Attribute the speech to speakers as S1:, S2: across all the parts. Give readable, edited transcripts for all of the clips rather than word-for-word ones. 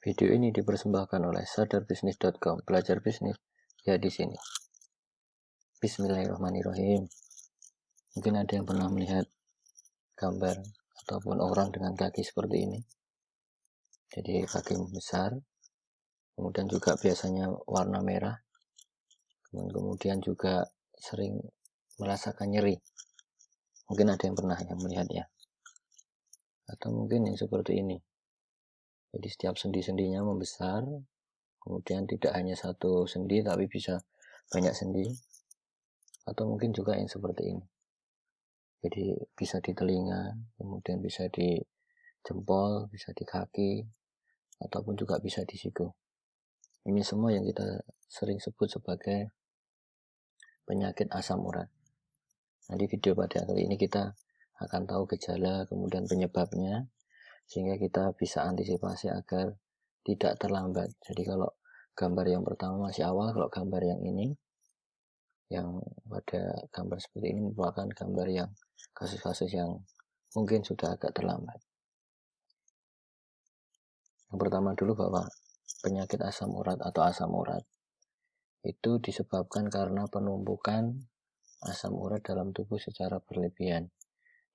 S1: Video ini dipersembahkan oleh sadarbisnis.com. Belajar bisnis ya di sini. Bismillahirrahmanirrahim. Mungkin ada yang pernah melihat gambar ataupun orang dengan kaki seperti ini. Jadi kaki besar, kemudian juga biasanya warna merah, kemudian juga sering merasakan nyeri. Mungkin ada yang pernah melihat ya. Atau mungkin yang seperti ini. Jadi setiap sendi-sendinya membesar, kemudian tidak hanya satu sendi tapi bisa banyak sendi. Atau mungkin juga yang seperti ini. Jadi bisa di telinga, kemudian bisa di jempol, bisa di kaki, ataupun juga bisa di siku. Ini semua yang kita sering sebut sebagai penyakit asam urat. Nah, di video pada kali ini kita akan tahu gejala, kemudian penyebabnya, sehingga kita bisa antisipasi agar tidak terlambat. Jadi kalau gambar yang pertama masih awal, kalau gambar yang ini, yang pada gambar seperti ini merupakan gambar yang kasus-kasus yang mungkin sudah agak terlambat. Yang pertama dulu bahwa penyakit asam urat atau asam urat itu disebabkan karena penumpukan asam urat dalam tubuh secara berlebihan.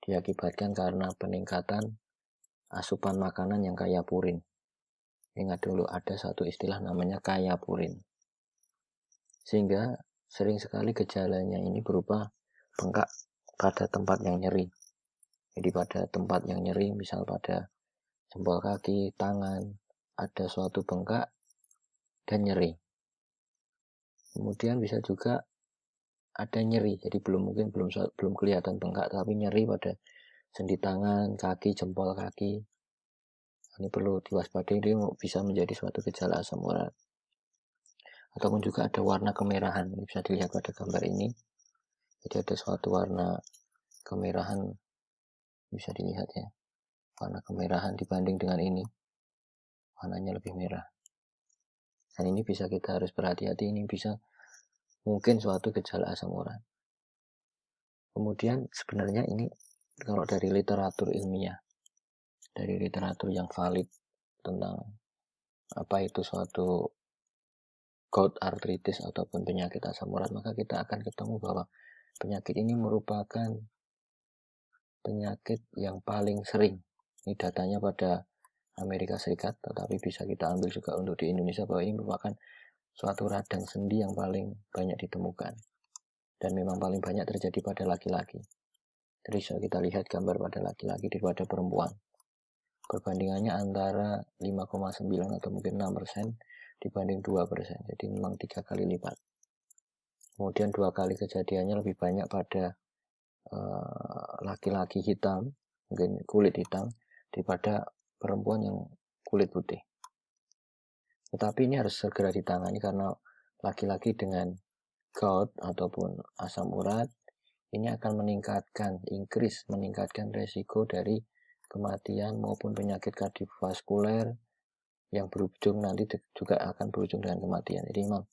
S1: Diakibatkan karena peningkatan asupan makanan yang kaya purin. Ingat dulu ada satu istilah namanya kaya purin. Sehingga sering sekali gejalanya ini berupa bengkak pada tempat yang nyeri. Jadi pada tempat yang nyeri, misal pada jempol kaki, tangan, ada suatu bengkak dan nyeri. Kemudian bisa juga ada nyeri, jadi belum kelihatan bengkak, tapi nyeri pada sendi tangan, kaki, jempol kaki. Ini perlu diwaspadai, ini bisa menjadi suatu gejala asam urat. Ataupun juga ada warna kemerahan, ini bisa dilihat pada gambar ini. Jadi ada suatu warna kemerahan, bisa dilihat ya, warna kemerahan dibanding dengan ini, warnanya lebih merah. Dan ini bisa kita harus berhati-hati, ini bisa mungkin suatu gejala asam urat. Kemudian sebenarnya ini kalau dari literatur ilmiah, dari literatur yang valid tentang apa itu suatu gout arthritis ataupun penyakit asam urat, maka kita akan ketemu bahwa penyakit ini merupakan penyakit yang paling sering. Ini datanya pada Amerika Serikat, tetapi bisa kita ambil juga untuk di Indonesia bahwa ini merupakan suatu radang sendi yang paling banyak ditemukan. Dan memang paling banyak terjadi pada laki-laki. Jadi bisa kita lihat gambar pada laki-laki daripada perempuan. Perbandingannya antara 5,9 atau mungkin 6% dibanding 2%. Jadi memang 3 kali lipat. Kemudian 2 kali kejadiannya lebih banyak pada laki-laki hitam, mungkin kulit hitam, daripada perempuan yang kulit putih. Tetapi ini harus segera ditangani karena laki-laki dengan gout ataupun asam urat ini akan meningkatkan resiko dari kematian maupun penyakit kardiovaskuler yang berujung nanti juga akan berujung dengan kematian. Jadi memang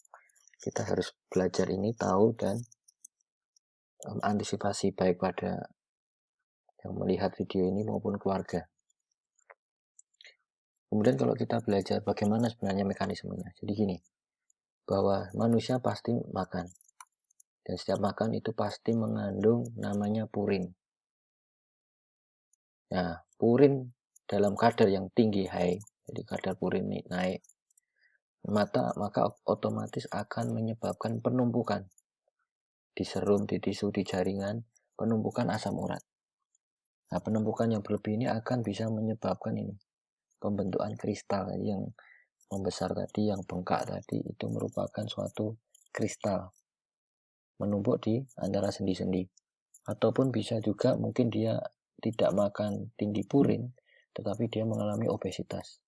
S1: kita harus belajar ini, tahu dan antisipasi baik pada yang melihat video ini maupun keluarga. Kemudian kalau kita belajar bagaimana sebenarnya mekanismenya. Jadi gini, bahwa manusia pasti makan. Dan setiap makan itu pasti mengandung namanya purin. Nah, purin dalam kadar yang tinggi, high, jadi kadar purin naik, maka otomatis akan menyebabkan penumpukan di serum, di tisu, di jaringan, penumpukan asam urat. Nah, penumpukan yang berlebih ini akan bisa menyebabkan ini pembentukan kristal yang membesar tadi, yang bengkak tadi, itu merupakan suatu kristal menumpuk di antara sendi-sendi. Ataupun bisa juga mungkin dia tidak makan tinggi purin, tetapi dia mengalami obesitas.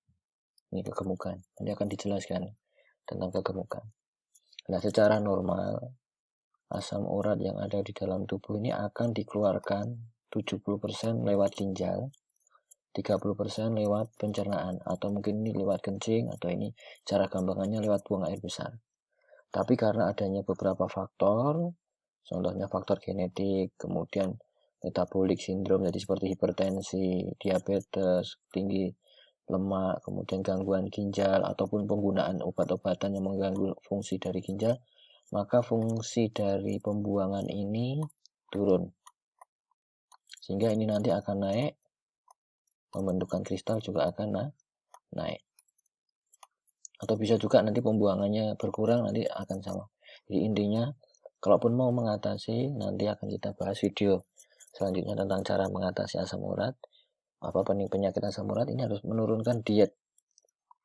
S1: Ini kegemukan. Nanti akan dijelaskan tentang kegemukan. Nah, secara normal asam urat yang ada di dalam tubuh ini akan dikeluarkan 70% lewat ginjal, 30% lewat pencernaan, atau mungkin ini lewat kencing, atau ini cara gampangannya lewat buang air besar. Tapi karena adanya beberapa faktor, contohnya faktor genetik, kemudian metabolik sindrom, jadi seperti hipertensi, diabetes, tinggi lemak, kemudian gangguan ginjal, ataupun penggunaan obat-obatan yang mengganggu fungsi dari ginjal, maka fungsi dari pembuangan ini turun. Sehingga ini nanti akan naik, pembentukan kristal juga akan naik. Atau bisa juga nanti pembuangannya berkurang, nanti akan sama. Jadi intinya, kalaupun mau mengatasi, nanti akan kita bahas video selanjutnya tentang cara mengatasi asam urat. Apa penyakit asam urat ini harus menurunkan diet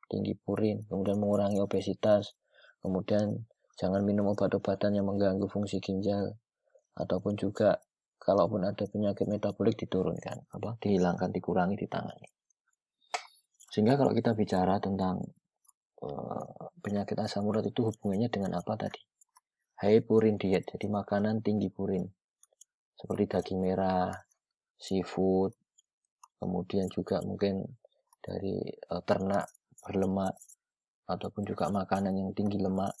S1: tinggi purin, kemudian mengurangi obesitas, kemudian jangan minum obat-obatan yang mengganggu fungsi ginjal, ataupun juga kalaupun ada penyakit metabolik diturunkan, dihilangkan, dikurangi, ditangani. Sehingga kalau kita bicara tentang penyakit asam urat itu hubungannya dengan apa tadi? High purin diet, jadi makanan tinggi purin, seperti daging merah, seafood, kemudian juga mungkin dari ternak berlemak, ataupun juga makanan yang tinggi lemak.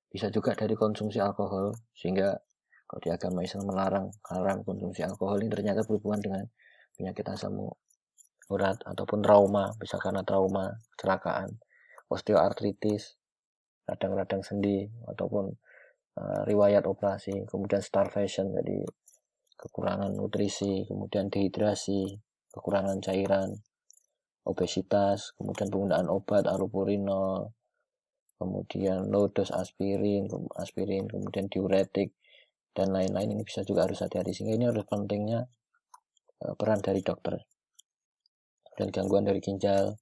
S1: Bisa juga dari konsumsi alkohol, sehingga kalau di agama Islam melarang konsumsi alkohol ini ternyata berhubungan dengan penyakit asam urat, ataupun trauma, bisa karena trauma, kecelakaan, osteoartritis, radang-radang sendi, ataupun riwayat operasi, kemudian starvation, jadi kekurangan nutrisi, kemudian dehidrasi, kekurangan cairan, obesitas, kemudian penggunaan obat allopurinol, kemudian low dose aspirin, kemudian diuretik, dan lain-lain. Ini bisa juga harus hati-hati, sehingga ini harus pentingnya peran dari dokter. Dan gangguan dari ginjal,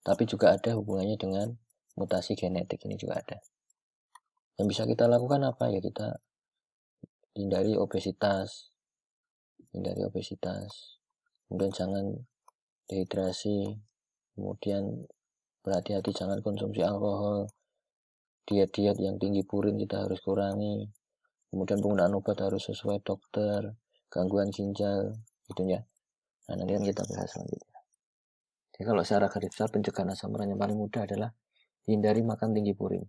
S1: tapi juga ada hubungannya dengan mutasi genetik, ini juga ada. Yang bisa kita lakukan apa ya? Kita hindari obesitas, kemudian jangan dehidrasi, kemudian berhati-hati jangan konsumsi alkohol, diet-diet yang tinggi purin kita harus kurangi, kemudian penggunaan obat harus sesuai dokter, gangguan ginjal, gitu ya. Nah, nanti kan kita bahas selanjutnya. Jadi kalau secara garis besar pencegahan asam urat yang paling mudah adalah hindari makan tinggi purin.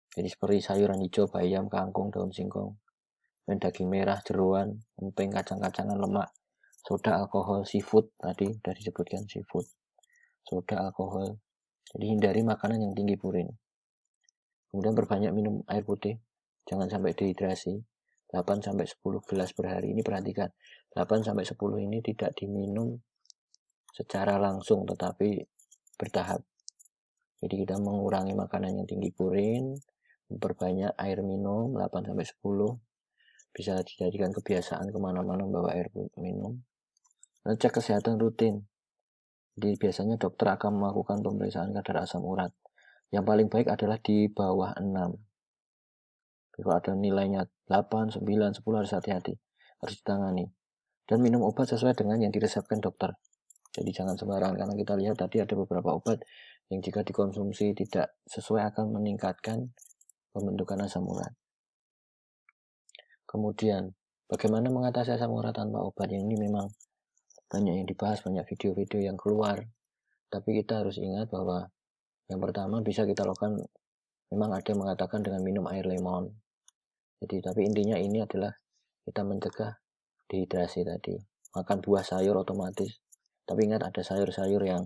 S1: Jadi seperti sayuran hijau, bayam, kangkung, daun singkong, dan daging merah, jeroan, emping, kacang-kacangan, lemak, soda, alkohol, seafood, tadi sudah disebutkan seafood, soda, alkohol. Jadi hindari makanan yang tinggi purin. Kemudian perbanyak minum air putih, jangan sampai dehidrasi, 8-10 gelas per hari. Ini perhatikan, 8-10 ini tidak diminum secara langsung, tetapi bertahap. Jadi kita mengurangi makanan yang tinggi purin, memperbanyak air minum 8-10, bisa dijadikan kebiasaan kemana-mana membawa air minum. Cek kesehatan rutin. Jadi biasanya dokter akan melakukan pemeriksaan kadar asam urat. Yang paling baik adalah di bawah 6. Kalau ada nilainya 8, 9, 10 harus hati-hati, harus ditangani. Dan minum obat sesuai dengan yang diresepkan dokter. Jadi jangan sembarangan, karena kita lihat tadi ada beberapa obat yang jika dikonsumsi tidak sesuai akan meningkatkan pembentukan asam urat. Kemudian, bagaimana mengatasi asam urat tanpa obat? Yang ini memang banyak yang dibahas, banyak video-video yang keluar. Tapi kita harus ingat bahwa yang pertama bisa kita lakukan, memang ada yang mengatakan dengan minum air lemon. Jadi, tapi intinya ini adalah kita mencegah dehidrasi tadi. Makan buah sayur otomatis. Tapi ingat ada sayur-sayur yang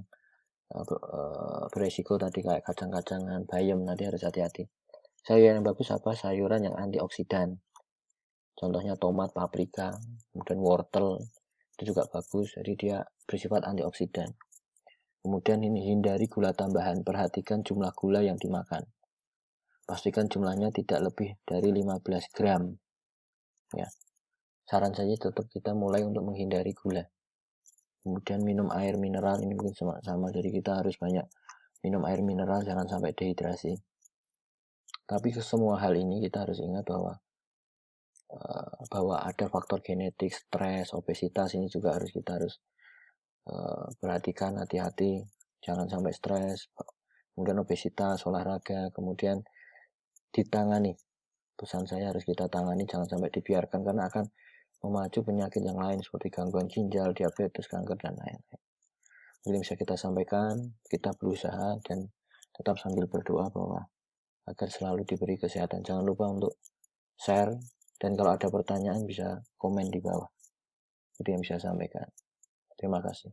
S1: beresiko tadi kayak kacang-kacangan, bayam, nanti harus hati-hati. Sayur yang bagus apa? Sayuran yang antioksidan. Contohnya tomat, paprika, kemudian wortel, itu juga bagus. Jadi dia bersifat antioksidan. Kemudian ini hindari gula tambahan. Perhatikan jumlah gula yang dimakan. Pastikan jumlahnya tidak lebih dari 15 gram. Ya. Saran saya tetap kita mulai untuk menghindari gula. Kemudian minum air mineral, ini mungkin sama. Jadi kita harus banyak minum air mineral, jangan sampai dehidrasi. Tapi semua hal ini kita harus ingat bahwa ada faktor genetik, stres, obesitas, ini juga kita harus perhatikan, hati-hati, jangan sampai stres. Kemudian obesitas, olahraga, kemudian ditangani. Pesan saya harus kita tangani, jangan sampai dibiarkan, karena akan memacu penyakit yang lain seperti gangguan ginjal, diabetes, kanker, dan lain-lain. Jadi bisa kita sampaikan, kita berusaha dan tetap sambil berdoa bahwa agar selalu diberi kesehatan. Jangan lupa untuk share, dan kalau ada pertanyaan bisa komen di bawah. Itu yang bisa saya sampaikan. Terima kasih.